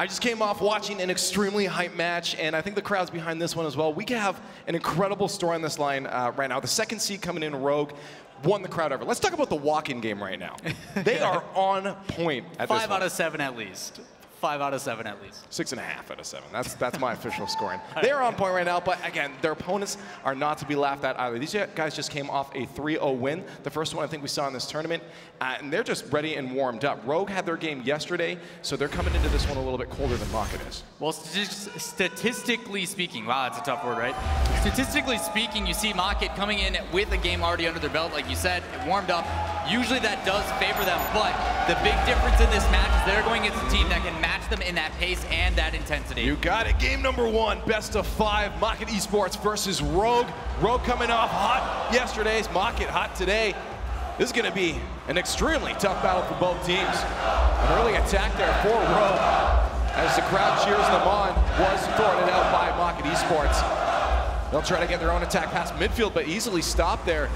I just came off watching an extremely hype match, and I think the crowd's behind this one as well. We have an incredible story on this line right now. The second seed coming in, Rogue, won the crowd over. Let's talk about the walk-in game right now. They are on point at this 5 out of 7 at least. 5 out of 7 at least. 6.5 out of 7. That's my official scoring. They're on point right now, but again, their opponents are not to be laughed at either. These guys just came off a 3-0 win, the first one I think we saw in this tournament, and they're just ready and warmed up. Rogue had their game yesterday, so they're coming into this one a little bit colder than Maka is. Well, statistically speaking, wow, that's a tough word, right? Statistically speaking, you see Maka coming in with a game already under their belt, like you said, warmed up. Usually that does favor them, but the big difference in this match is they're going against a team that can match them in that pace and that intensity. You got it. Game number 1, best of 5, Maka Esports versus Rogue. Rogue coming off hot yesterday's, Maka hot today. This is going to be an extremely tough battle for both teams. An early attack there for Rogue as the crowd cheers them on, was thwarted out by Maka Esports. They'll try to get their own attack past midfield, but easily stopped there.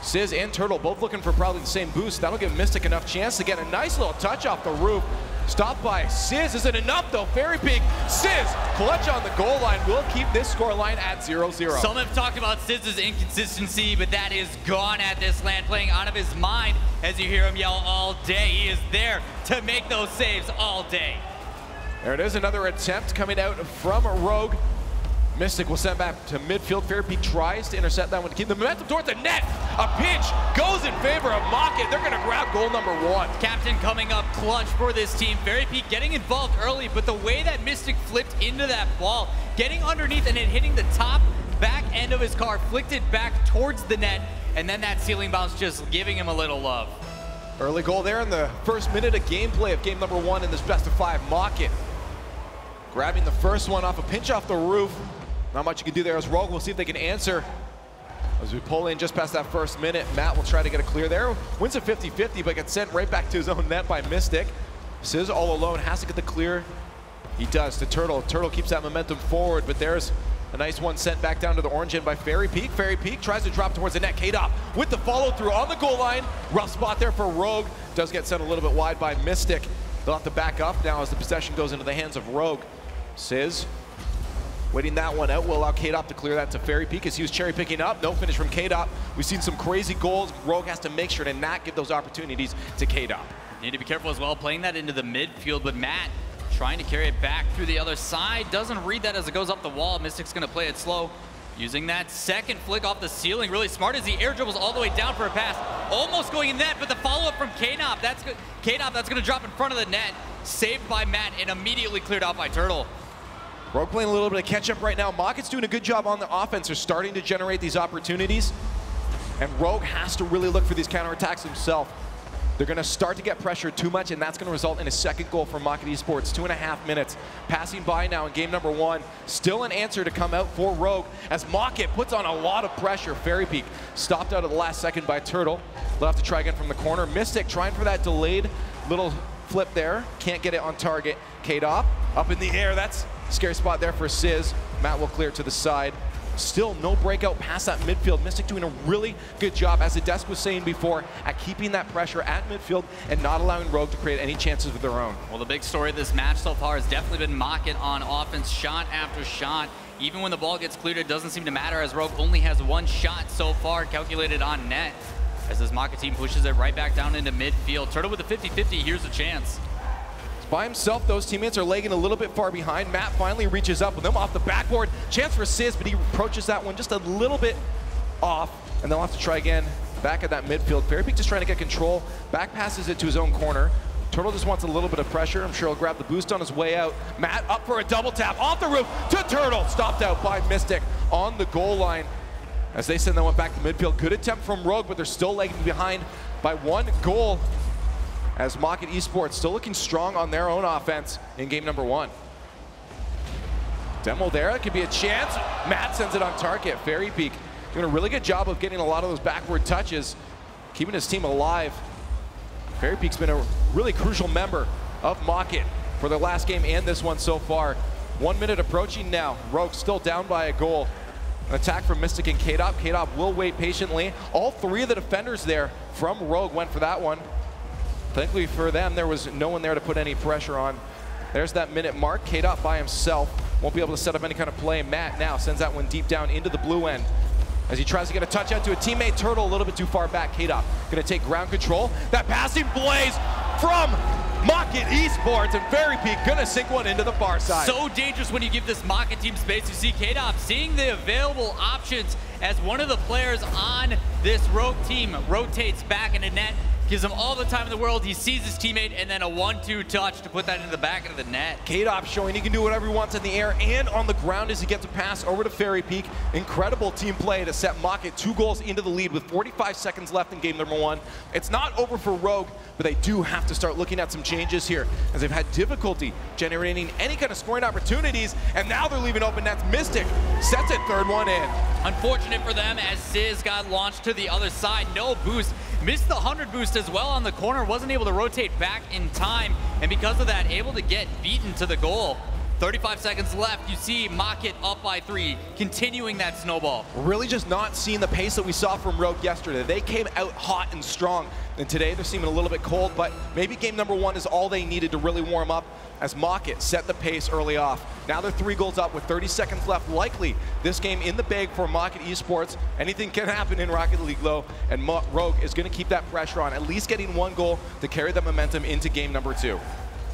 Sizz and Turtle both looking for probably the same boost. That'll give Mystic enough chance to get a nice little touch off the roof. Stopped by Sizz. Is it enough though? Very big. Sizz, clutch on the goal line, will keep this score line at 0-0. Some have talked about Sizz's inconsistency, but that is gone at this land, playing out of his mind as you hear him yell all day. He is there to make those saves all day. There it is, another attempt coming out from Rogue. Mystic will send back to midfield. Fairpeak tries to intercept that one to keep the momentum towards the net. A pinch goes in favor of Maka. They're going to grab goal number 1. Captain coming up clutch for this team. Fairpeak getting involved early, but the way that Mystic flipped into that ball, getting underneath and it hitting the top back end of his car, flicked it back towards the net, and then that ceiling bounce just giving him a little love. Early goal there in the first minute of gameplay of game number 1 in this best of 5. Maka grabbing the first one off a pinch off the roof. Not much you can do there as Rogue. We'll see if they can answer as we pull in just past that first minute. Matt will try to get a clear there. Wins a 50-50, but gets sent right back to his own net by Mystic. Sizz all alone, has to get the clear. He does to Turtle. Turtle keeps that momentum forward, but there's a nice one sent back down to the orange end by Fairpeak. Fairpeak tries to drop towards the net. K-Dop with the follow through on the goal line. Rough spot there for Rogue. Does get sent a little bit wide by Mystic. They'll have to back up now as the possession goes into the hands of Rogue. Sizz waiting that one out, will allow K-Dop to clear that to Fairpeak as he was cherry picking up. No finish from K-Dop. We've seen some crazy goals. Rogue has to make sure to not give those opportunities to K-Dop. Need to be careful as well, playing that into the midfield, but Matt trying to carry it back through the other side. Doesn't read that as it goes up the wall. Mystic's going to play it slow. Using that second flick off the ceiling, really smart as he air dribbles all the way down for a pass. Almost going in net, but the follow-up from K-Dop, that's going to drop in front of the net. Saved by Matt and immediately cleared out by Turtle. Rogue playing a little bit of catch-up right now. Maka's doing a good job on the offense. They're starting to generate these opportunities. And Rogue has to really look for these counterattacks himself. They're going to start to get pressure too much, and that's going to result in a second goal for Maka Esports. 2.5 minutes passing by now in game number 1. Still an answer to come out for Rogue as Maka puts on a lot of pressure. Fairpeak stopped out at the last second by Turtle. They'll have to try again from the corner. Mystic trying for that delayed little flip there. Can't get it on target. K-Dop up in the air. That's a scary spot there for Sizz. Matt will clear to the side. Still no breakout past that midfield. Mystic doing a really good job, as Adesk was saying before, at keeping that pressure at midfield and not allowing Rogue to create any chances of their own. Well, the big story of this match so far has definitely been Maka on offense, shot after shot. Even when the ball gets cleared, it doesn't seem to matter, as Rogue only has 1 shot so far calculated on net. As this Maka team pushes it right back down into midfield. Turtle with a 50-50, here's a chance. By himself, those teammates are lagging a little bit far behind. Matt finally reaches up with him off the backboard. Chance for Sizz, but he approaches that one just a little bit off, and they'll have to try again back at that midfield. Fairpeak just trying to get control. Back passes it to his own corner. Turtle just wants a little bit of pressure. I'm sure he'll grab the boost on his way out. Matt up for a double tap off the roof to Turtle. Stopped out by Mystic on the goal line as they send that one back to midfield. Good attempt from Rogue, but they're still lagging behind by 1 goal. As Maka Esports still looking strong on their own offense in game number 1. Demo there, that could be a chance. Matt sends it on target. Fairpeak doing a really good job of getting a lot of those backward touches, keeping his team alive. Fairpeak's been a really crucial member of Maka for their last game and this one so far. 1 minute approaching now. Rogue still down by a goal. An attack from Mystic and K-Dop. K-Dop will wait patiently. All 3 of the defenders there from Rogue went for that one. Thankfully for them, there was no one there to put any pressure on. There's that minute mark. K-Dot by himself. Won't be able to set up any kind of play. Matt now sends that one deep down into the blue end. As he tries to get a touch out to a teammate, Turtle a little bit too far back. K-Dot gonna take ground control. That passing blaze from Mach.it Esports, and Fairy Peak gonna sink one into the far side. So dangerous when you give this Mach.it team space. You see K-Dot seeing the available options as one of the players on this Rogue team rotates back into net, gives him all the time in the world. He sees his teammate, and then a 1-2 touch to put that into the back of the net. K-Dot showing he can do whatever he wants in the air and on the ground as he gets a pass over to Fairy Peak. Incredible team play to set Mach.it 2 goals into the lead with 45 seconds left in game number 1. It's not over for Rogue, but they do have to start looking at some changes here as they've had difficulty generating any kind of scoring opportunities, and now they're leaving open nets. Mystic sets it, third one in. Unfortunate for them as Sizz got launched to the other side. No boost. Missed the 100 boost as well on the corner. Wasn't able to rotate back in time. And because of that, able to get beaten to the goal. 35 seconds left. You see Mach.it up by 3, continuing that snowball. Really just not seeing the pace that we saw from Rogue yesterday. They came out hot and strong. And today they're seeming a little bit cold, but maybe game number 1 is all they needed to really warm up as Mach.it set the pace early off. Now they're 3 goals up with 30 seconds left. Likely this game in the bag for Mach.it Esports. Anything can happen in Rocket League though, and Rogue is going to keep that pressure on, at least getting 1 goal to carry the momentum into game number 2.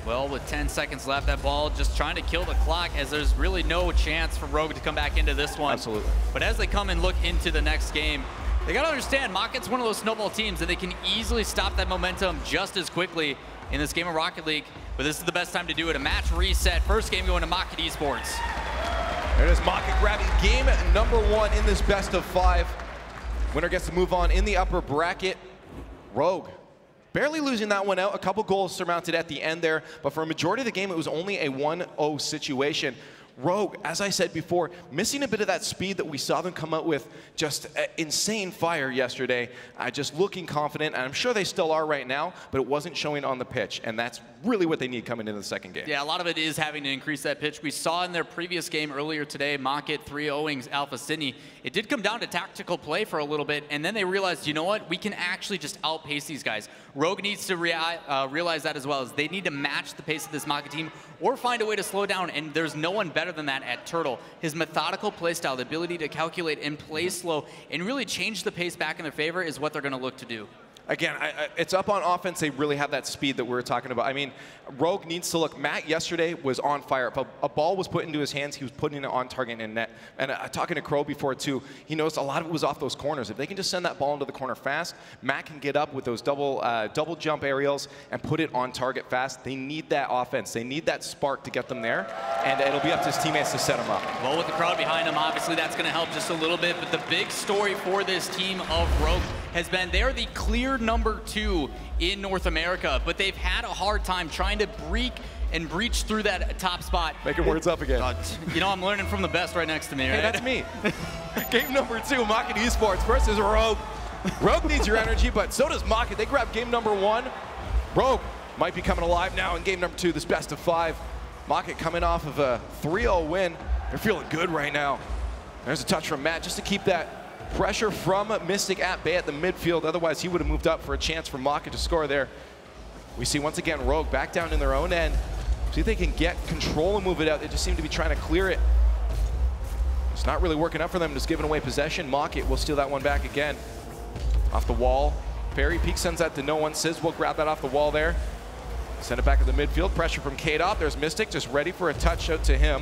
Well, with 10 seconds left, that ball just trying to kill the clock as there's really no chance for Rogue to come back into this one. Absolutely. But as they come and look into the next game, they got to understand Mach.it's one of those snowball teams and they can easily stop that momentum just as quickly in this game of Rocket League. But this is the best time to do it. A match reset. First game going to Mach.it Esports. There it is, Mach.it grabbing game number 1 in this best of 5. Winner gets to move on in the upper bracket. Rogue barely losing that one out. A couple goals surmounted at the end there, but for a majority of the game, it was only a 1-0 situation. Rogue, as I said before, missing a bit of that speed that we saw them come out with. Just insane fire yesterday. Just looking confident, and I'm sure they still are right now, but it wasn't showing on the pitch, and that's really what they need coming into the second game. Yeah, a lot of it is having to increase that pitch. We saw in their previous game earlier today, Mach.it 3-0ing Alpha Sydney. It did come down to tactical play for a little bit, and then they realized, you know what, we can actually just outpace these guys. Rogue needs to realize that as well, as they need to match the pace of this Mach.it team or find a way to slow down, and there's no one better than that at Turtle. His methodical play style, the ability to calculate and play slow and really change the pace back in their favor is what they're going to look to do. Again, it's up on offense. They really have that speed that we were talking about. I mean, Rogue needs to look. Matt yesterday was on fire. If a ball was put into his hands, he was putting it on target and net. And talking to Crow before too, he noticed a lot of it was off those corners. If they can just send that ball into the corner fast, Matt can get up with those double jump aerials and put it on target fast. They need that offense. They need that spark to get them there, and it'll be up to his teammates to set them up. Well, with the crowd behind him, obviously that's going to help just a little bit. But the big story for this team of Rogue has been they are the clear number 2 in North America, but they've had a hard time trying to breach through that top spot. Making words up again. You know, I'm learning from the best right next to me, right? Hey, that's me. Game number 2, Mach.it Esports versus Rogue. Rogue needs your energy, but so does Mach.it. They grab game number 1. Rogue might be coming alive now in game number 2, this best of 5. Mach.it coming off of a 3-0 win. They're feeling good right now. There's a touch from Matt just to keep that pressure from Mystic at bay at the midfield. Otherwise, he would have moved up for a chance for Mach.it to score there. We see once again Rogue back down in their own end. See if they can get control and move it out. They just seem to be trying to clear it. It's not really working out for them, just giving away possession. Mach.it will steal that one back again. Off the wall. Fairy Peak sends that to no one. Sizz will grab that off the wall there. Send it back to the midfield. Pressure from K-Dot. There's Mystic just ready for a touch out to him.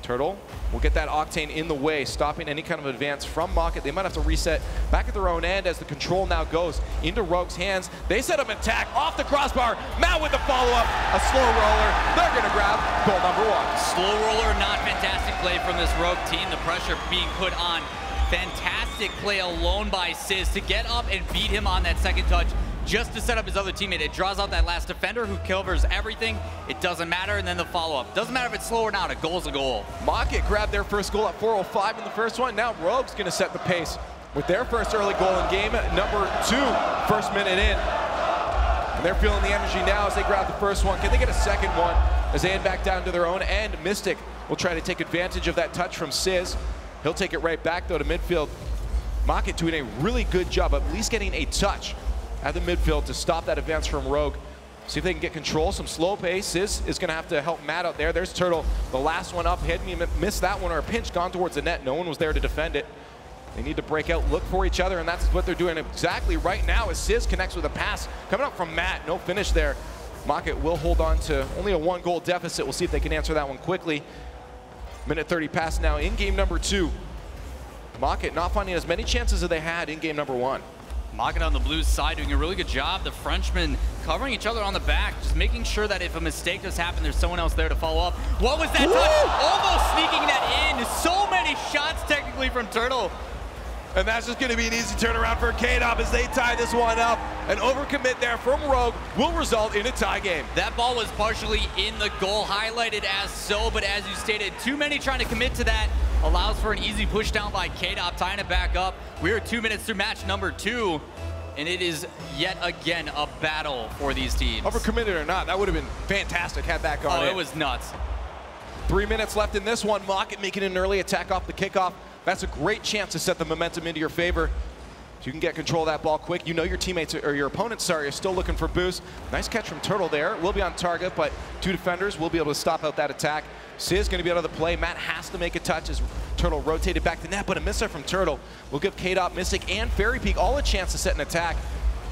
Turtle will get that Octane in the way, stopping any kind of advance from Mach.it. They might have to reset back at their own end as the control now goes into Rogue's hands. They set up an attack off the crossbar. Matt with the follow-up, a slow roller. They're going to grab goal number 1. Slow roller, not fantastic play from this Rogue team. The pressure being put on. Fantastic play alone by Sizz to get up and beat him on that second touch, just to set up his other teammate. It draws out that last defender who covers everything. It doesn't matter, and then the follow-up. Doesn't matter if it's slow or not, a goal's a goal. Mach.it grabbed their first goal at 4:05 in the first one. Now Rogue's going to set the pace with their first early goal in game number 2, first minute in. And they're feeling the energy now as they grab the first one. Can they get a second one as they head back down to their own end? Mystic will try to take advantage of that touch from Sizz. He'll take it right back, though, to midfield. Mach.it doing a really good job of at least getting a touch at the midfield to stop that advance from Rogue. See if they can get control, some slow pace. Sizz is gonna have to help Matt out there. There's Turtle, the last one up, he missed that one, or a pinch gone towards the net. No one was there to defend it. They need to break out, look for each other, and that's what they're doing exactly right now as Sizz connects with a pass. Coming up from Matt, no finish there. Moffitt will hold on to only a 1-goal deficit. We'll see if they can answer that one quickly. Minute 30 pass now in game number 2. Moffitt not finding as many chances as they had in game number 1. Moffitt on the Blues side doing a really good job. The Frenchmen covering each other on the back, just making sure that if a mistake does happen, there's someone else there to follow up. What was that touch? Almost sneaking that in. So many shots technically from Turtle. And that's just going to be an easy turnaround for Kaydop as they tie this one up. An overcommit there from Rogue will result in a tie game. That ball was partially in the goal, highlighted as so, but as you stated, too many trying to commit to that. Allows for an easy push down by Kaydop, tying it back up. We are 2 minutes through match number 2, and it is yet again a battle for these teams. Overcommitted or not, that would have been fantastic had that gone in. Oh, it was nuts. 3 minutes left in this one. Moffitt making an early attack off the kickoff. That's a great chance to set the momentum into your favor. If you can get control of that ball quick, you know your teammates, or your opponents, sorry, are still looking for boost. Nice catch from Turtle there. Will be on target, but 2 defenders will be able to stop out that attack. Sizz going to be out of the play. Matt has to make a touch as Turtle rotated back to net, but a miss there from Turtle will give Kaydop, Mystic, and Fairy Peak all a chance to set an attack.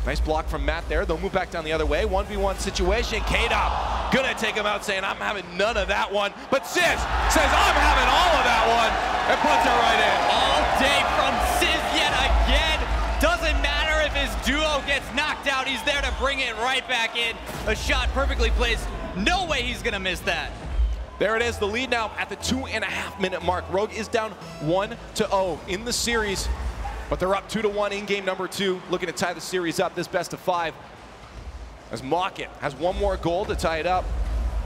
Nice block from Matt there. They'll move back down the other way. 1v1 situation. Kaydop gonna take him out, saying, I'm having none of that one. But Sizz says, I'm having all of that one, and puts it right in. All day from Sizz yet again. Doesn't matter if his duo gets knocked out. He's there to bring it right back in. A shot perfectly placed. No way he's gonna miss that. There it is, the lead now at the 2.5-minute mark. Rogue is down 1-0 in the series, but they're up 2-1 in game number 2, looking to tie the series up, this best of 5. As Moffitt has one more goal to tie it up.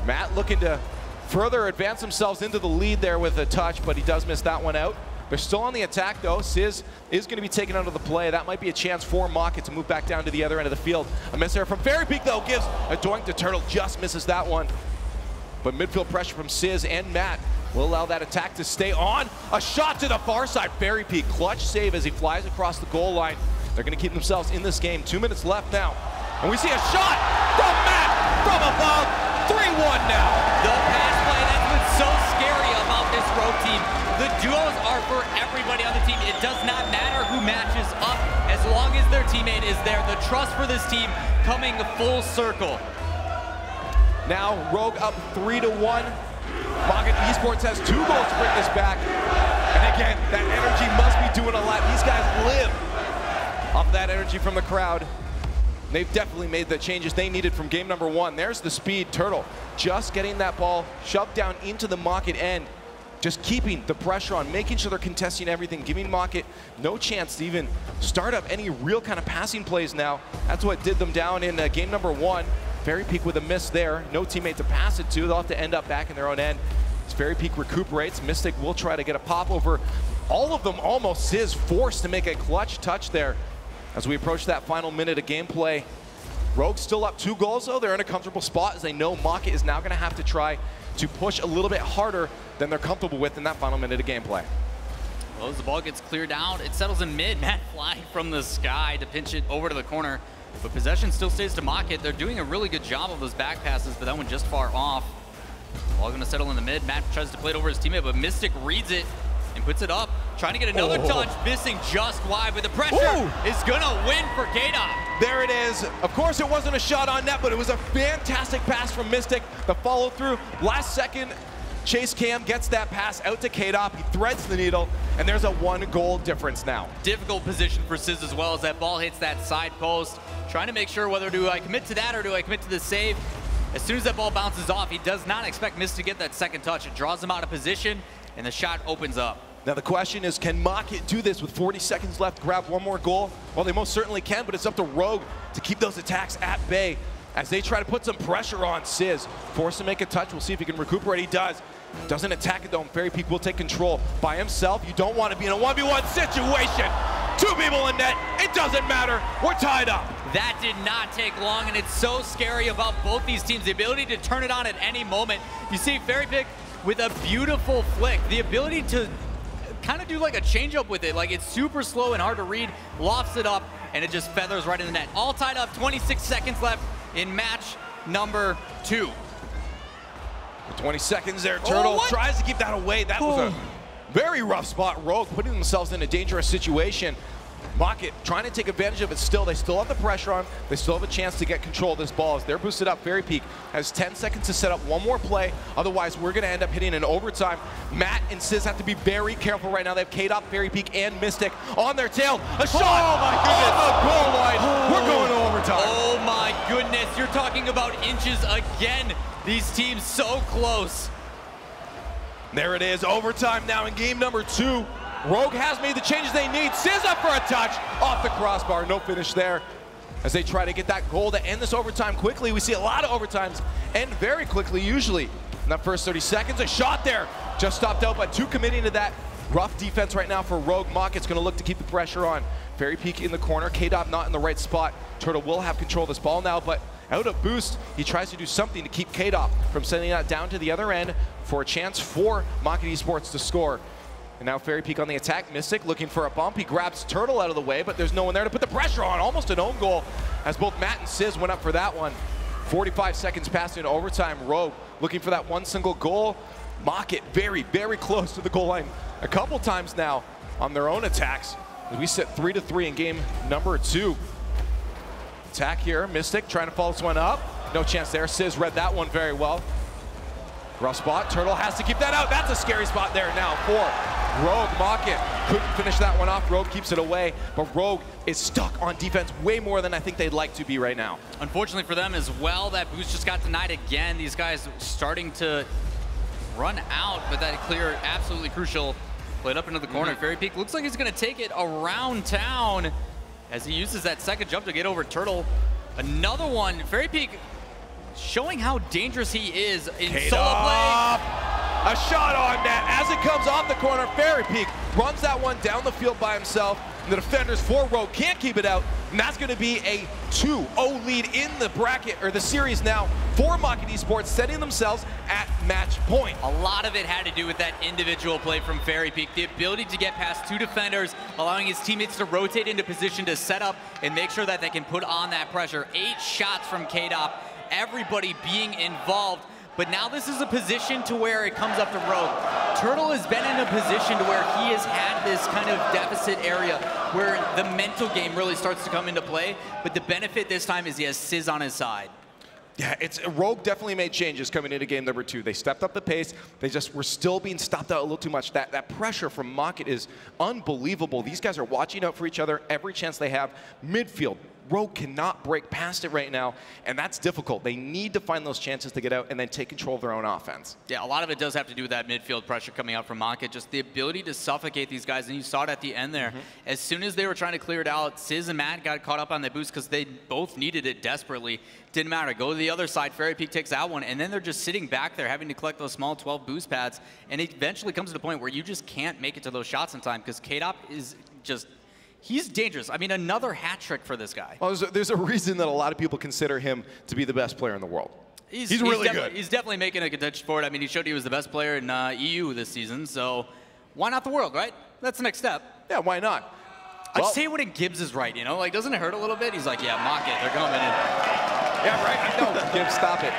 Matt looking to further advance themselves into the lead there with a touch, but he does miss that one out. They're still on the attack though. Sizz is going to be taken out of the play. That might be a chance for Moffitt to move back down to the other end of the field. A miss there from Fairy Peak though, gives a doink to Turtle, just misses that one. But midfield pressure from Sizz and Matt will allow that attack to stay on. A shot to the far side. Fairy Peak, clutch save as he flies across the goal line. They're going to keep themselves in this game. 2 minutes left now. And we see a shot from Matt from above. 3-1 now. The pass play, that's what's so scary about this Rogue team. The duos are for everybody on the team. It does not matter who matches up as long as their teammate is there. The trust for this team coming full circle. Now Rogue up 3-1. Moffitt Esports has 2 goals to bring this back. And again, that energy must be doing a lot. These guys live off that energy from the crowd. They've definitely made the changes they needed from game number 1. There's the speed. Turtle just getting that ball shoved down into the Moffitt end. Just keeping the pressure on, making sure they're contesting everything, giving Moffitt no chance to even start up any real kind of passing plays now. That's what did them down in game number 1. Fairy Peak with a miss there. No teammate to pass it to. They'll have to end up back in their own end. As Fairy Peak recuperates, Mystic will try to get a pop over all of them almost. Sizz forced to make a clutch touch there as we approach that final minute of gameplay. Rogue still up 2 goals though. They're in a comfortable spot as they know Moffitt is now going to have to try to push a little bit harder than they're comfortable with in that final minute of gameplay. Well, as the ball gets cleared out, it settles in mid. Matt flying from the sky to pinch it over to the corner. But possession still stays to Moffitt. They're doing a really good job of those back passes, but that one just far off. Ball gonna settle in the mid. Matt tries to play it over his teammate, but Mystic reads it and puts it up. Trying to get another touch, missing just wide, but the pressure is gonna win for Kaydop. There it is. Of course it wasn't a shot on net, but it was a fantastic pass from Mystic. The follow through, last second, Chase Cam gets that pass out to Kaydop. He threads the needle, and there's a 1-goal difference now. Difficult position for Sizz as well as that ball hits that side post. Trying to make sure whether do I commit to that or do I commit to the save. As soon as that ball bounces off, he does not expect Mystic to get that second touch. It draws him out of position, and the shot opens up. Now the question is, can Moffitt do this with 40 seconds left, grab 1 more goal? Well, they most certainly can, but it's up to Rogue to keep those attacks at bay as they try to put some pressure on Sizz. Forced to make a touch. We'll see if he can recuperate. He does. Doesn't attack it though, and Fairy Peak will take control by himself. You don't want to be in a 1v1 situation. 2 people in net, it doesn't matter. We're tied up. That did not take long, and it's so scary about both these teams. The ability to turn it on at any moment. You see Fairy Peak with a beautiful flick. The ability to kind of do like a changeup with it. Like it's super slow and hard to read. Lofts it up, and it just feathers right in the net. All tied up, 26 seconds left in match number 2. 20 seconds there. Turtle tries to keep that away. That was a very rough spot. Rogue putting themselves in a dangerous situation. Mach.It trying to take advantage of it still. They still have the pressure on. They still have a chance to get control of this ball as they're boosted up. Fairy Peak has 10 seconds to set up one more play. Otherwise, we're going to end up hitting an overtime. Matt and Sizz have to be very careful right now. They have Kaydop, Fairy Peak, and Mystic on their tail. A shot! Oh my goodness! On the goal line. We're going to overtime. Oh my goodness! You're talking about inches again. These teams so close. There it is. Overtime now in game number 2. Rogue has made the changes they need. Sizz up for a touch off the crossbar. No finish there as they try to get that goal to end this overtime quickly. We see a lot of overtimes end very quickly usually. In that first 30 seconds, a shot there. Just stopped out, but 2 committing to that. Rough defense right now for Rogue. Mach.It's going to look to keep the pressure on. Fairy Peak in the corner. Kaydop not in the right spot. Turtle will have control of this ball now, but out of boost, he tries to do something to keep Kaydop from sending that down to the other end for a chance for Mach.It Esports to score. And now Fairy Peak on the attack. Mystic looking for a bump. He grabs Turtle out of the way, but there's no one there to put the pressure on. Almost an own goal as both Matt and Sizz went up for that one. 45 seconds passed into overtime. Rogue looking for that one single goal. Mach.It very, very close to the goal line a couple times now on their own attacks. As we sit 3-3 in game number 2. Attack here. Mystic trying to follow this one up. No chance there. Sizz read that one very well. Rough spot. Turtle has to keep that out. That's a scary spot there now for Rogue. Mach.It couldn't finish that one off. Rogue keeps it away, but Rogue is stuck on defense way more than I think they'd like to be right now. Unfortunately for them as well, that boost just got denied again. These guys starting to run out, but that clear, absolutely crucial. Played up into the corner. Fairy Peak looks like he's going to take it around town as he uses that second jump to get over Turtle. Another one. Fairy Peak showing how dangerous he is in solo play. A shot on net as it comes off the corner. Fairy Peak runs that one down the field by himself. And the defenders for Rogue can't keep it out. And that's going to be a 2-0 lead in the bracket, or the series now, for Mach.It Esports, setting themselves at match point. A lot of it had to do with that individual play from Fairy Peak. The ability to get past 2 defenders, allowing his teammates to rotate into position to set up and make sure that they can put on that pressure. 8 shots from Kaydop. Everybody being involved, but now this is a position to where it comes up to Rogue. Turtle has been in a position to where he has had this kind of deficit area where the mental game really starts to come into play, but the benefit this time is he has Sizz on his side. Yeah, Rogue definitely made changes coming into game number 2. They stepped up the pace. They just were still being stopped out a little too much. That pressure from Mach.It is unbelievable. These guys are watching out for each other every chance they have. Midfield, Rogue cannot break past it right now, and that's difficult. They need to find those chances to get out and then take control of their own offense. Yeah, a lot of it does have to do with that midfield pressure coming out from Mach.It, just the ability to suffocate these guys, and you saw it at the end there. As soon as they were trying to clear it out, Sizz and Matt got caught up on the boost because they both needed it desperately. Didn't matter. Go to the other side. Fairy Peak takes that one, and then they're just sitting back there having to collect those small 12 boost pads, and it eventually comes to the point where you just can't make it to those shots in time because Kaydop is just... He's dangerous. I mean, another hat trick for this guy. Well, there's a reason that a lot of people consider him to be the best player in the world. He's really good. He's definitely making a contention for it. I mean, he showed he was the best player in EU this season, so why not the world, right? That's the next step. Yeah, why not? I just hate when Gibbs is right, you know? Like, doesn't it hurt a little bit? He's like, yeah, Mach.It, they're coming in. Yeah, right. No, Gibbs, stop it.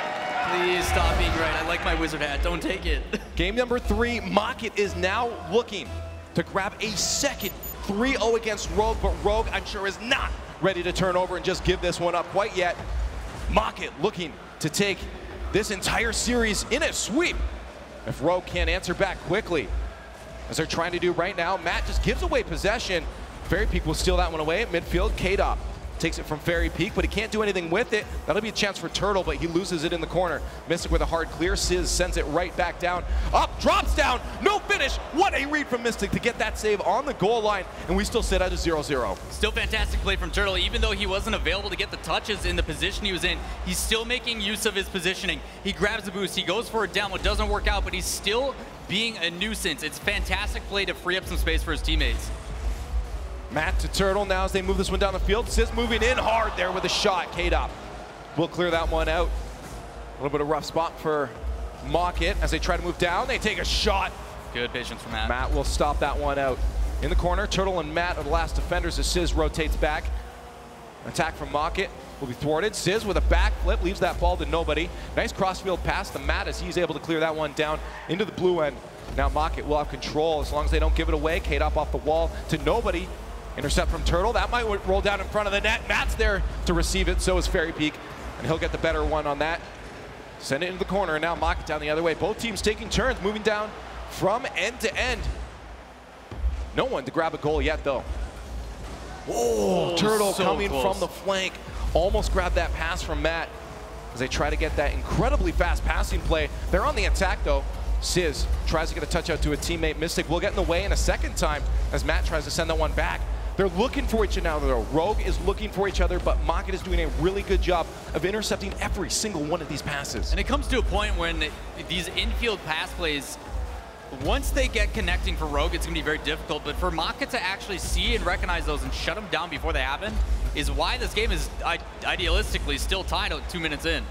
Please stop being right. I like my wizard hat. Don't take it. Game number 3, Mach.It is now looking to grab a second 3-0 against Rogue, but Rogue, I'm sure, is not ready to turn over and just give this one up quite yet. Mach.It looking to take this entire series in a sweep if Rogue can't answer back quickly, as they're trying to do right now. Matt just gives away possession. Fairy Peak will steal that one away at midfield. Kaydop takes it from Fairy Peak, but he can't do anything with it. That'll be a chance for Turtle, but he loses it in the corner. Mystic with a hard clear. Sizz sends it right back down. Up, drops down, no finish. What a read from Mystic to get that save on the goal line, and we still sit at a 0-0. Still fantastic play from Turtle. Even though he wasn't available to get the touches in the position he was in, he's still making use of his positioning. He grabs the boost, he goes for a down, what doesn't work out, but he's still being a nuisance. It's fantastic play to free up some space for his teammates. Matt to Turtle now as they move this one down the field. Sizz moving in hard there with a shot. Kaydop will clear that one out. A little bit of rough spot for Mach.It as they try to move down. They take a shot. Good patience from Matt. Matt will stop that one out. In the corner, Turtle and Matt are the last defenders as Sizz rotates back. Attack from Mach.It. will be thwarted. Sizz with a backflip leaves that ball to nobody. Nice crossfield pass to Matt as he's able to clear that one down into the blue end. Now Mach.It will have control as long as they don't give it away. K-Dop off the wall to nobody. Intercept from Turtle. That might roll down in front of the net. Matt's there to receive it, so is Fairy Peak, and he'll get the better one on that. Send it into the corner, and now Mach.It down the other way. Both teams taking turns, moving down from end to end. No one to grab a goal yet, though. Oh, Turtle so coming close from the flank. Almost grabbed that pass from Matt as they try to get that incredibly fast passing play. They're on the attack, though. Sizz tries to get a touch out to a teammate. Mystic will get in the way in a second time as Matt tries to send that one back. They're looking for each other now, though. Rogue is looking for each other, but Mach.It is doing a really good job of intercepting every single one of these passes. And it comes to a point when these infield pass plays, once they get connecting for Rogue, it's going to be very difficult. But for Mach.It to actually see and recognize those and shut them down before they happen is why this game is idealistically still tied 2 minutes in.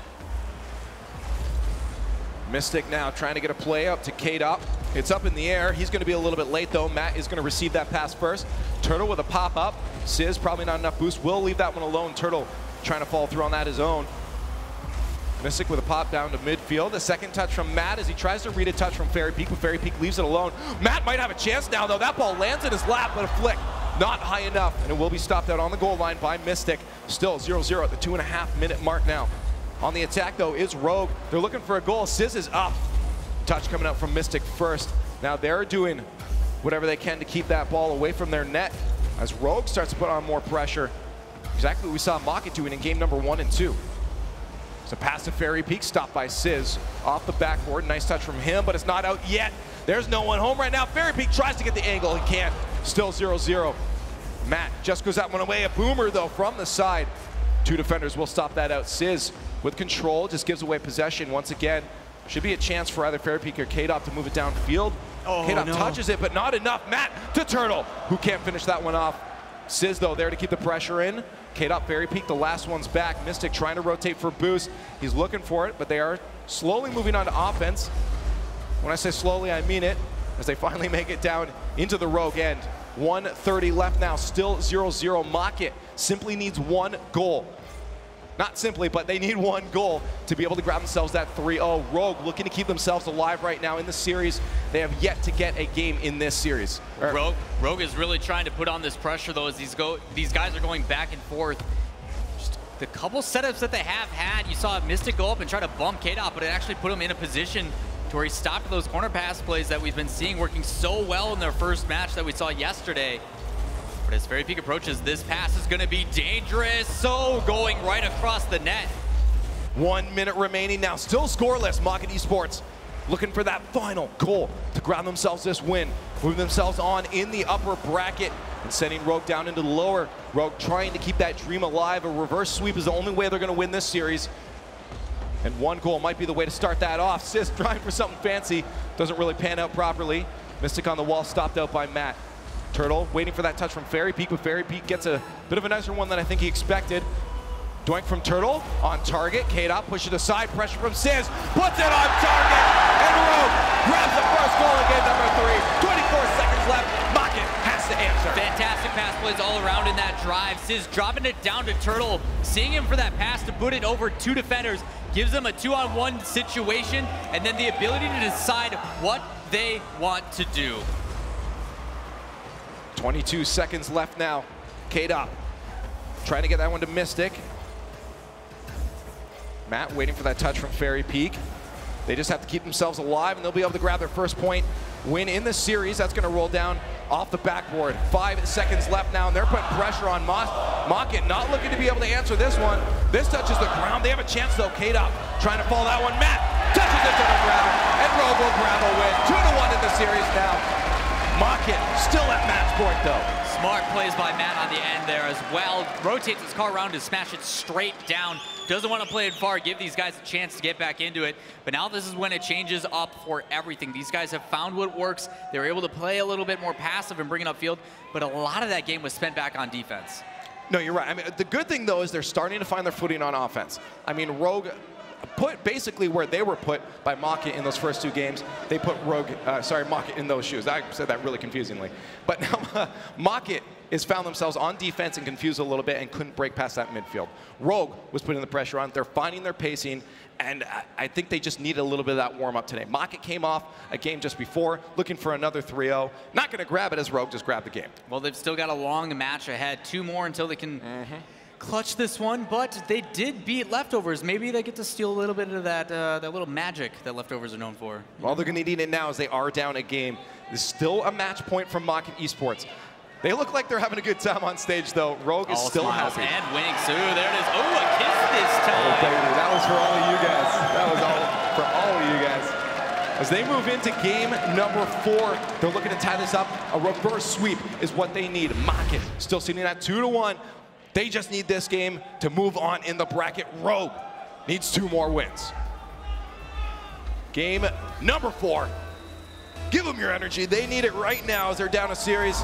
Mystic now trying to get a play up to K-Dop. It's up in the air. He's going to be a little bit late, though. Matt is going to receive that pass first. Turtle with a pop-up. Sizz probably not enough boost. Will leave that one alone. Turtle trying to fall through on that his own. Mystic with a pop down to midfield. A second touch from Matt as he tries to read a touch from Fairy Peak, but Fairy Peak leaves it alone. Matt might have a chance now, though. That ball lands in his lap, but a flick not high enough, and it will be stopped out on the goal line by Mystic. Still 0-0 at the 2.5-minute mark now. On the attack, though, is Rogue. They're looking for a goal. Sizz is up. Touch coming out from Mystic first. Now they're doing whatever they can to keep that ball away from their net as Rogue starts to put on more pressure. Exactly what we saw Mach.It doing in game number 1 and 2. So pass to Fairy Peak, stopped by Sizz. Off the backboard, nice touch from him, but it's not out yet. There's no one home right now. Fairy Peak tries to get the angle, he can't. Still 0-0. Matt just goes that one away. A boomer, though, from the side. Two defenders will stop that out. Sizz with control, just gives away possession once again. Should be a chance for either Fairy Peak or K-Dop to move it downfield. Oh, K-Dop no. touches it, but not enough. Matt to Turtle, who can't finish that one off. Sizz, though, there to keep the pressure in. K-Dop, Fairy Peak, the last one's back. Mystic trying to rotate for boost. He's looking for it, but they are slowly moving on to offense. When I say slowly, I mean it, as they finally make it down into the Rogue end. 1:30 left now, still 0-0. Mach.It simply needs one goal. Not simply, but they need one goal to be able to grab themselves that 3-0. Rogue looking to keep themselves alive right now in the series. They have yet to get a game in this series. Rogue is really trying to put on this pressure, though, as these guys are going back and forth. Just the couple setups that they have had, you saw Mystic go up and try to bump K-Dop, but it actually put him in a position to where he stopped those corner pass plays that we've been seeing working so well in their first match that we saw yesterday. But as Fairy Peak approaches, this pass is going to be dangerous. So going right across the net. 1 minute remaining now, still scoreless. Mach.It Esports looking for that final goal to ground themselves this win. Moving themselves on in the upper bracket and sending Rogue down into the lower. Rogue trying to keep that dream alive. A reverse sweep is the only way they're going to win this series. And one goal might be the way to start that off. Sizz trying for something fancy. Doesn't really pan out properly. Mystic on the wall, stopped out by Matt. Turtle waiting for that touch from Fairy Peak, but Fairy Peak gets a bit of a nicer one than I think he expected. Doink from Turtle, on target. K-Dop push it aside, pressure from Sizz, puts it on target, and Rogue grabs the first goal again, number 3. 24 seconds left, Mach.It has to answer. Fantastic pass plays all around in that drive. Sizz dropping it down to Turtle, seeing him for that pass to put it over 2 defenders, gives them a 2-on-1 situation, and then the ability to decide what they want to do. 22 seconds left now. K-Dop trying to get that one to Mystic. Matt waiting for that touch from Fairy Peak. They just have to keep themselves alive, and they'll be able to grab their first point win in the series. That's going to roll down off the backboard. 5 seconds left now, and they're putting pressure on Mach.It, not looking to be able to answer this one. This touches the ground. They have a chance, though. K-Dop trying to follow that one. Matt touches it to the ground, and Rogue will grab a win. 2-1 in the series now. Mach.It still at match point, though. Smart plays by Matt on the end there as well. Rotates his car around to smash it straight down. Doesn't want to play it far, give these guys a chance to get back into it. But now this is when it changes up for everything. These guys have found what works. They were able to play a little bit more passive and bring it upfield, but a lot of that game was spent back on defense. No, you're right. I mean, the good thing, though, is they're starting to find their footing on offense. I mean, Rogue put basically where they were put by Maka in those first 2 games. They put Maka in those shoes. I said that really confusingly. But now Maka has found themselves on defense and confused a little bit and couldn't break past that midfield. Rogue was putting the pressure on. They're finding their pacing, and I think they just needed a little bit of that warm-up today. Maka came off a game just before, looking for another 3-0. Not going to grab it as Rogue just grabbed the game. Well, they've still got a long match ahead. 2 more until they can clutch this one, but they did beat Leftovers. Maybe they get to steal a little bit of that, that little magic that Leftovers are known for. All they're going to need it now is they are down a game. There's still a match point from Maka Esports. They look like they're having a good time on stage, though. Rogue is still happy. And winks. Ooh, there it is. Oh, a kiss this time. Oh, baby, that was for all of you guys. That was all for all of you guys. As they move into game number 4, they're looking to tie this up. A reverse sweep is what they need. Maka still sitting at 2-1. They just need this game to move on in the bracket. Rogue needs 2 more wins. Game number 4. Give them your energy. They need it right now as they're down a series.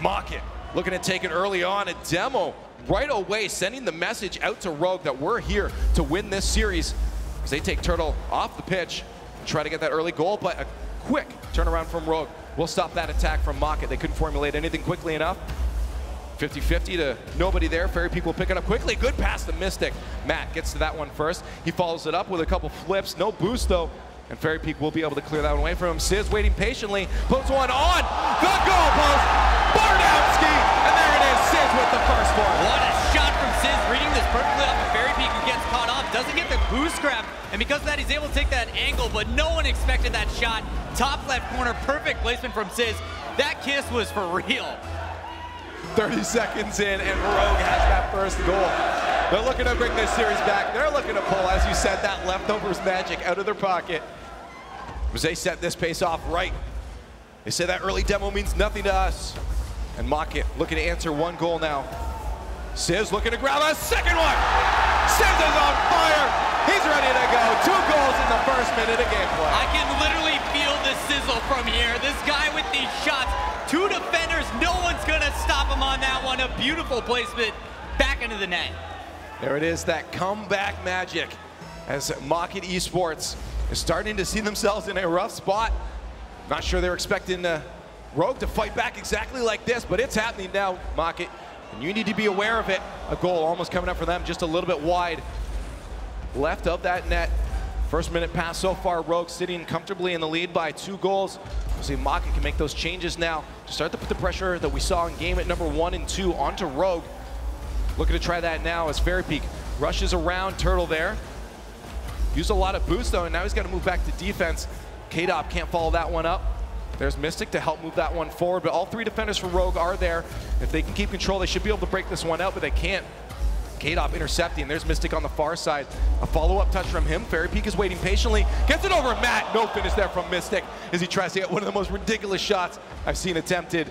Maka looking to take it early on. A demo right away, sending the message out to Rogue that we're here to win this series. As they take Turtle off the pitch and try to get that early goal, but a quick turnaround from Rogue will stop that attack from Maka. They couldn't formulate anything quickly enough. 50-50 to nobody there. Fairy Peak will pick it up quickly. Good pass to Mystic. Matt gets to that one first. He follows it up with a couple flips. No boost though. And Fairy Peak will be able to clear that one away from him. Sizz waiting patiently. Puts one on the goal post. Bardowski. And there it is. Sizz with the first one. What a shot from Sizz. Reading this perfectly off of Fairy Peak, who gets caught off. Doesn't get the boost grab. And because of that, he's able to take that angle. But no one expected that shot. Top left corner. Perfect placement from Sizz. That kiss was for real. 30 seconds in, and Rogue has that first goal. They're looking to bring this series back. They're looking to pull, as you said, that Leftovers magic out of their pocket. As they set this pace off right. They say that early demo means nothing to us. And Maka looking to answer 1 goal now. Sizz looking to grab a second one. Sizz is on fire. He's ready to go. 2 goals in the first minute of gameplay. I can literally feel the sizzle from here. This guy with these shots. 2 defenders, no one's gonna stop him on that one. A beautiful placement back into the net. There it is, that comeback magic. As Maka Esports is starting to see themselves in a rough spot. Not sure they're expecting Rogue to fight back exactly like this, but it's happening now, Maka. And you need to be aware of it. A goal almost coming up for them, just a little bit wide. Left of that net. First minute pass so far, Rogue sitting comfortably in the lead by 2 goals. We'll see if Maka can make those changes now to start to put the pressure that we saw in game at number 1 and 2 onto Rogue. Looking to try that now as Fairy Peak rushes around Turtle there. Used a lot of boost though, and now he's got to move back to defense. K-Dop can't follow that one up. There's Mystic to help move that one forward, but all 3 defenders for Rogue are there. If they can keep control, they should be able to break this one out, but they can't. K-Dop intercepting. There's Mystic on the far side. A follow-up touch from him. Fairy Peak is waiting patiently. Gets it over Matt. No finish there from Mystic as he tries to get one of the most ridiculous shots I've seen attempted.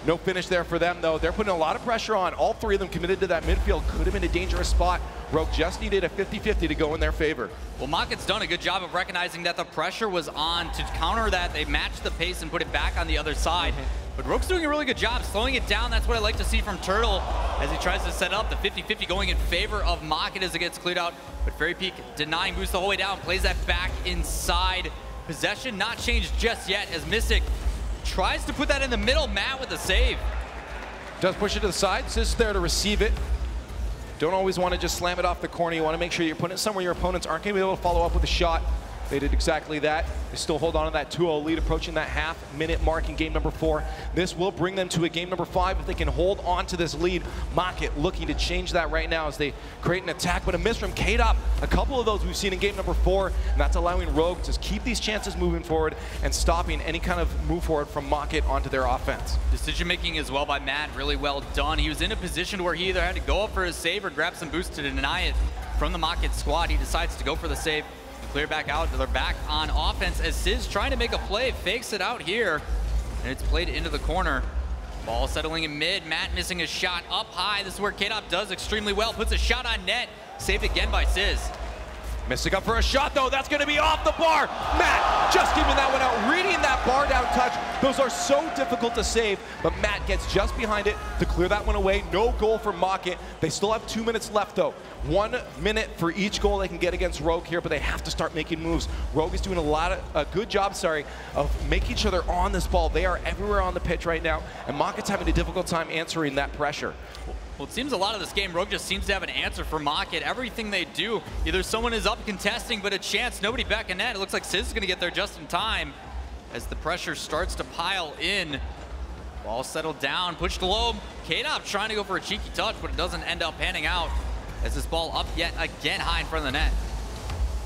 No finish there for them, though. They're putting a lot of pressure on. All 3 of them committed to that midfield. Could have been a dangerous spot. Rogue just needed a 50-50 to go in their favor. Well, Maka's done a good job of recognizing that the pressure was on. To counter that, they matched the pace and put it back on the other side. But Rogue's doing a really good job slowing it down. That's what I like to see from Turtle as he tries to set up the 50-50 going in favor of Maka as it gets cleared out. But Fairy Peak denying boost the whole way down, plays that back inside. Possession not changed just yet as Mystic tries to put that in the middle. Matt with a save. Does push it to the side. Sizz there to receive it. Don't always want to just slam it off the corner. You want to make sure you're putting it somewhere your opponents aren't going to be able to follow up with a shot. They did exactly that. They still hold on to that 2-0 lead, approaching that half-minute mark in game number 4. This will bring them to a game number 5 if they can hold on to this lead. Maka looking to change that right now as they create an attack, but a miss from K-Dop. A couple of those we've seen in game number 4, and that's allowing Rogue to keep these chances moving forward and stopping any kind of move forward from Maka onto their offense. Decision making as well by Matt, really well done. He was in a position where he either had to go up for his save or grab some boost to deny it from the Maka squad. He decides to go for the save. Clear back out. They're back on offense as Sizz trying to make a play, fakes it out here, and it's played into the corner. Ball settling in mid. Matt missing a shot up high. This is where K-Dop does extremely well. Puts a shot on net. Saved again by Sizz. Mystic up for a shot though. That's going to be off the bar. Matt just keeping that one out, reading that bar down touch. Those are so difficult to save, but Matt Matt gets just behind it to clear that one away. No goal for Mach-It. They still have 2 minutes left, though. 1 minute for each goal they can get against Rogue here, but they have to start making moves. Rogue is doing a good job, of making sure they're on this ball. They are everywhere on the pitch right now, and Mach-It's having a difficult time answering that pressure. Well, it seems a lot of this game, Rogue just seems to have an answer for Mach-It. Everything they do, either someone is up contesting, but a chance, nobody back in net. It looks like Sizz is going to get there just in time as the pressure starts to pile in. Ball settled down, pushed low. Kaydop trying to go for a cheeky touch, but it doesn't end up panning out as this ball up yet again high in front of the net.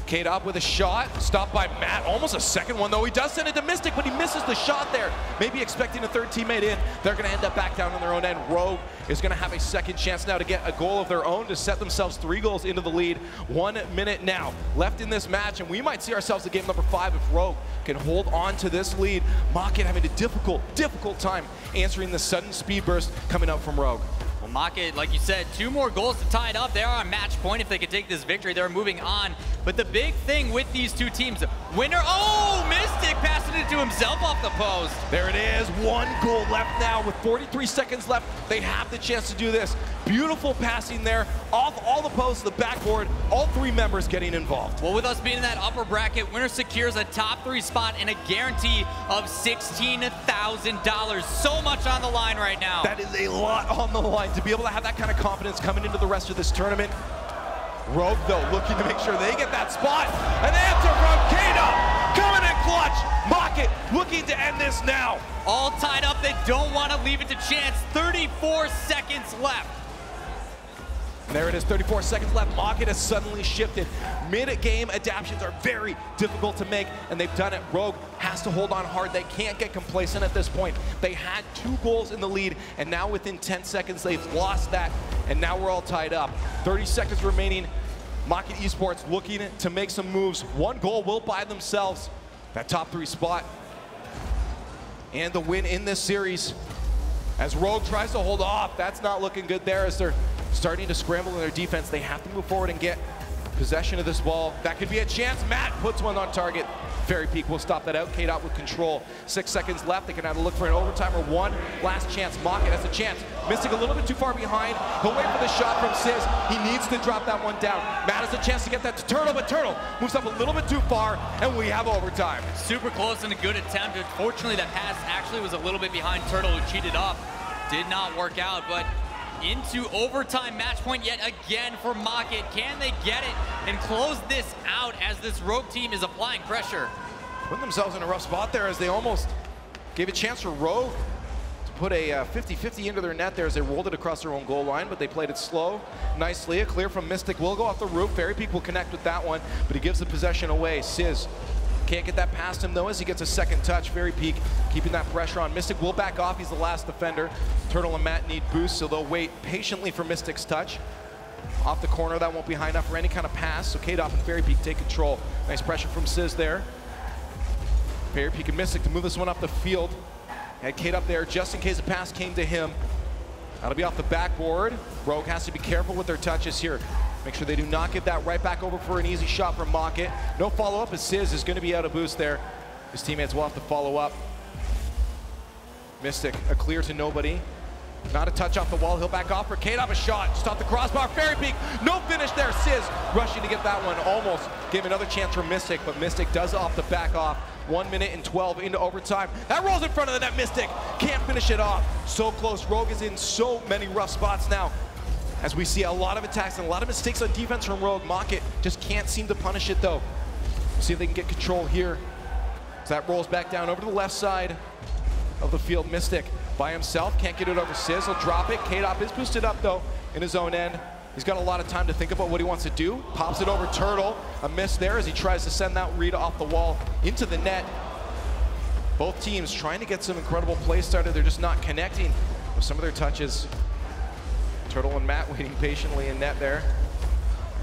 Kaydop with a shot, stopped by Matt, almost a second one though. He does send it to Mystic, but he misses the shot there. Maybe expecting a third teammate in. They're gonna end up back down on their own end. Rogue is gonna have a second chance now to get a goal of their own to set themselves 3 goals into the lead. 1 minute now left in this match, and we might see ourselves at game number 5 if Rogue can hold on to this lead. Mach-It having a difficult time answering the sudden speed burst coming out from Rogue. Well, Mach-It, like you said, 2 more goals to tie it up. They are on match point. If they could take this victory, they're moving on. But the big thing with these 2 teams, winner, oh, Mystic passing it to himself off the post. There it is, 1 goal left now with 43 seconds left. They have the chance to do this. Beautiful passing there, off all the posts, the backboard, all 3 members getting involved. Well, with us being in that upper bracket, winner secures a top 3 spot and a guarantee of $16,000. So much on the line right now. That is a lot on the line to be able to have that kind of confidence coming into the rest of this tournament. Rogue, though, looking to make sure they get that spot. An answer from Kaydop, coming in clutch. Mach-It looking to end this now. All tied up, they don't want to leave it to chance. 34 seconds left. And there it is, 34 seconds left. Mach-It has suddenly shifted. Mid-game adaptations are very difficult to make, and they've done it. Rogue has to hold on hard. They can't get complacent at this point. They had 2 goals in the lead, and now within 10 seconds, they've lost that, and now we're all tied up. 30 seconds remaining. Mach-It Esports looking to make some moves. 1 goal will buy themselves that top 3 spot and the win in this series. As Rogue tries to hold off, that's not looking good there as they're starting to scramble in their defense. They have to move forward and get possession of this ball. That could be a chance. Matt puts one on target. Fairy Peak will stop that out. Kaydop with control. 6 seconds left. They can either look for an overtime or 1 last chance. Mach-It has a chance. Mystic a little bit too far behind. He'll wait for the shot from Sizz. He needs to drop that one down. Matt has a chance to get that to Turtle, but Turtle moves up a little bit too far, and we have overtime. Super close and a good attempt. Unfortunately, that pass actually was a little bit behind Turtle, who cheated up. Did not work out, but into overtime match point yet again for Mach-It. Can they get it and close this out as this Rogue team is applying pressure? Putting themselves in a rough spot there as they almost gave a chance for Rogue to put a 50-50 into their net there as they rolled it across their own goal line, but they played it slow, nicely. A clear from Mystic will go off the roof. Fairy Peak will connect with that one, but he gives the possession away. Sizz can't get that past him though as he gets a second touch. Fairy Peak keeping that pressure on. Mystic will back off. He's the last defender. Turtle and Matt need boosts, so they'll wait patiently for Mystic's touch. Off the corner, that won't be high enough for any kind of pass, so Kaydop and Fairy Peak take control. Nice pressure from Sizz there. Fairy Peak and Mystic to move this one up the field. Had Kaydop there just in case a pass came to him. That'll be off the backboard. Rogue has to be careful with their touches here. Make sure they do not get that right back over for an easy shot from Mach-It. No follow-up as Sizz is going to be out of boost there. His teammates will have to follow up. Mystic, a clear to nobody. Not a touch off the wall. He'll back off for Kaydop. A shot. Just off the crossbar. Fairy Peak. No finish there. Sizz rushing to get that one. Almost gave another chance for Mystic, but Mystic does off the back off. 1 minute and 12 into overtime. That rolls in front of the net. Mystic can't finish it off. So close. Rogue is in so many rough spots now, as we see a lot of attacks and a lot of mistakes on defense from Rogue. Mach-It just can't seem to punish it though. See if they can get control here. So that rolls back down over to the left side of the field. Mystic by himself, can't get it over Sizz. He'll drop it. Kaydop is boosted up though in his own end. He's got a lot of time to think about what he wants to do. Pops it over Turtle. A miss there as he tries to send that read off the wall into the net. Both teams trying to get some incredible play started. They're just not connecting with some of their touches. Turtle and Matt waiting patiently in net there.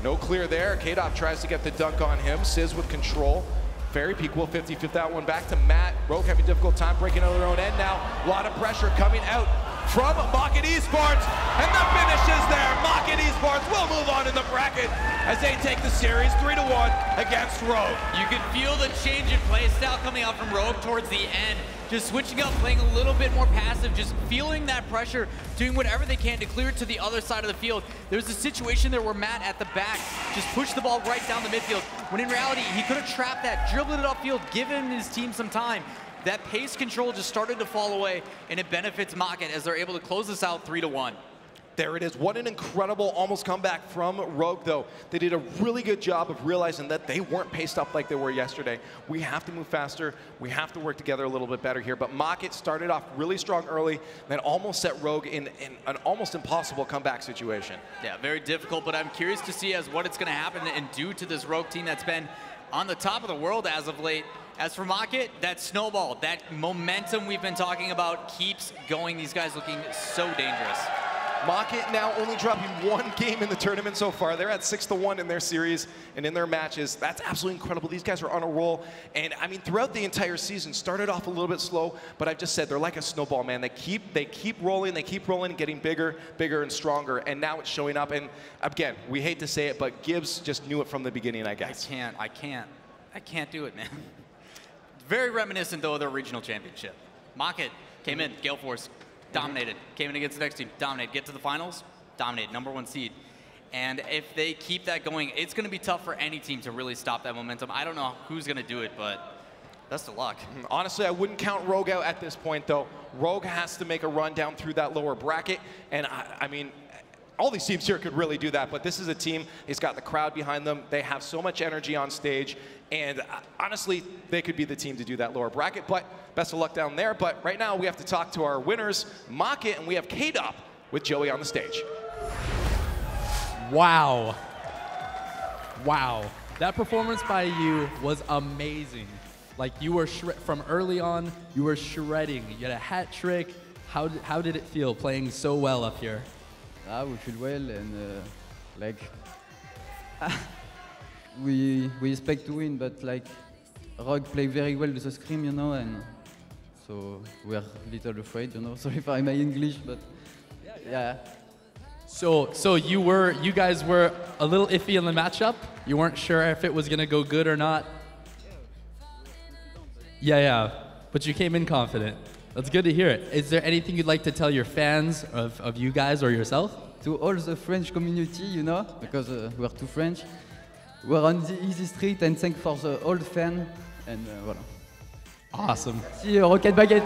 No clear there. Kaydop tries to get the dunk on him. Sizz with control. Fairy Peak will 50-50 that one back to Matt. Rogue having a difficult time breaking out of their own end now. A lot of pressure coming out from Mach-It Esports. And the finish is there. Mach-It Esports will move on to in the bracket as they take the series 3-1 against Rogue. You could feel the change in play style coming out from Rogue towards the end. Just switching up, playing a little bit more passive, just feeling that pressure, doing whatever they can to clear it to the other side of the field. There's a situation there where Matt at the back just pushed the ball right down the midfield, when in reality, he could have trapped that, dribbled it upfield, given his team some time. That pace control just started to fall away, and it benefits Mach.It as they're able to close this out 3-1. There it is. What an incredible almost comeback from Rogue, though. They did a really good job of realizing that they weren't paced up like they were yesterday. We have to move faster. We have to work together a little bit better here. But Mach.It started off really strong early, then almost set Rogue in an almost impossible comeback situation. Yeah, very difficult, but I'm curious to see as what it's going to happen and do to this Rogue team that's been on the top of the world as of late. As for Mach.It, that snowball, that momentum we've been talking about keeps going. These guys looking so dangerous. Mach.It now only dropping one game in the tournament so far. They're at 6-1 in their series and in their matches. That's absolutely incredible. These guys are on a roll. And I mean, throughout the entire season, started off a little bit slow, but I've just said they're like a snowball, man. They keep rolling, getting bigger, and stronger. And now it's showing up. And again, we hate to say it, but Gibbs just knew it from the beginning, I guess. I can't do it, man. Very reminiscent, though, of their regional championship. Mach.It came in, Gale Force, dominated. Came in against the next team, dominated. Get to the finals, dominated, #1 seed. And if they keep that going, it's going to be tough for any team to really stop that momentum. I don't know who's going to do it, but best of luck. Honestly, I wouldn't count Rogue out at this point, though. Rogue has to make a run down through that lower bracket. And I mean, all these teams here could really do that, but this is a team, it's got the crowd behind them. They have so much energy on stage, and honestly, they could be the team to do that lower bracket, but best of luck down there. But right now, we have to talk to our winners, Mach.It, and we have K-Dop with Joey on the stage. Wow. Wow. That performance by you was amazing. Like, you were, from early on, you were shredding. You had a hat trick. How did it feel playing so well up here? We feel well, and like we expect to win, but like Rogue play very well with the scrim, you know, and so we're a little afraid, you know. Sorry for my English, but yeah. So you guys were a little iffy in the matchup. You weren't sure if it was gonna go good or not. Yeah, but you came in confident. That's good to hear it. Is there anything you'd like to tell your fans of you guys or yourself? To all the French community, you know, because we're too French. We're on the easy street, and thank for the old fan, and voilà. Awesome. See you, Rocket Baguette.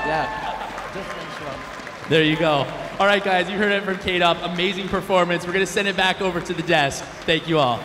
Yeah. Just one. There you go. All right, guys, you heard it from K-Dop. Amazing performance. We're going to send it back over to the desk. Thank you all.